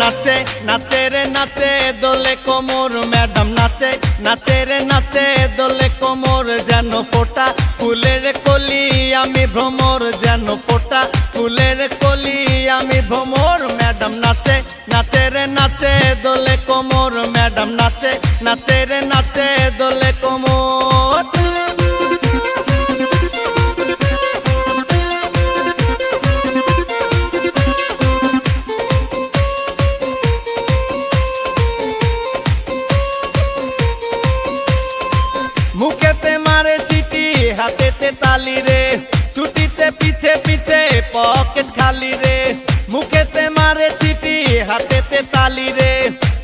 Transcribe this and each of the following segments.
নাচে নাচে রে নাচে দোলে কোমর ম্যাডাম নাচে নাচে রে নাচে দোলে কোমর যেন ফোটা ফুলের কলি আমি ভ্রমর যেন ফোটা ফুলের কলি আমি ভ্রমর ম্যাডাম নাচে নাচে রে নাচে দোলে কোমর ম্যাডাম নাচে নাচে রে নাচে দোলে কোমর। মুখেতে মারে চিঠি হাতেতে তালি রে ছুটিতে পিছে পিছে পকেট খালি রে মুখেতে মারে চিঠি হাতেতে তালি রে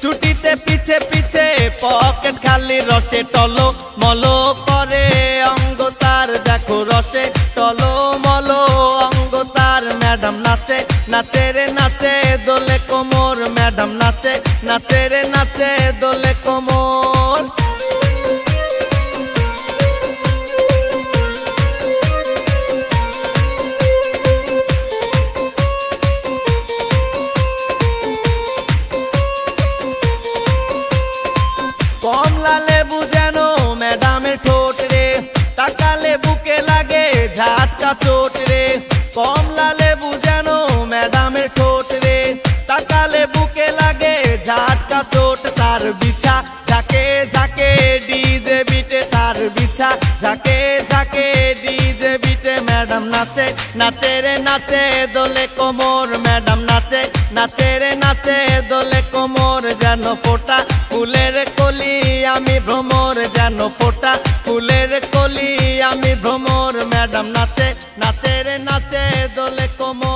ছুটিতে পিছে পিছে পকেট খালি রসে টলো মলো করে অঙ্গ তার দেখো রসে টলো মলো অঙ্গ তার ম্যাডাম নাচে নাচে রে নাচে দোলে কোমর ম্যাডাম নাচে নাচে রে নাচে দোলে কোমর। কমলা লেবু যেন ম্যাডামের ঠোঁট রে তাকালে বুকে লাগে ঝাটকা চোট রে কমলা লেবু যেন ম্যাডামের ঠোঁট রে তাকালে বুকে লাগে ঝাটকা চোট তার বিছা ঝাঁকে ঝাঁকে ডিজে বিটে তার বিছা ঝাঁকে ঝাঁকে ডিজে বিটে ম্যাডাম নাচে নাচে রে নাচে দোলে কোমর ম্যাডাম নাচে নাচে রে নাচে দোলে কোমর যেন ফোটা ফুলের কলি আমি ভ্রমর যেন ফোটা ফুলের কলি আমি ভ্রমর ম্যাডাম নাচে নাচে রে নাচে দোলে কোমর।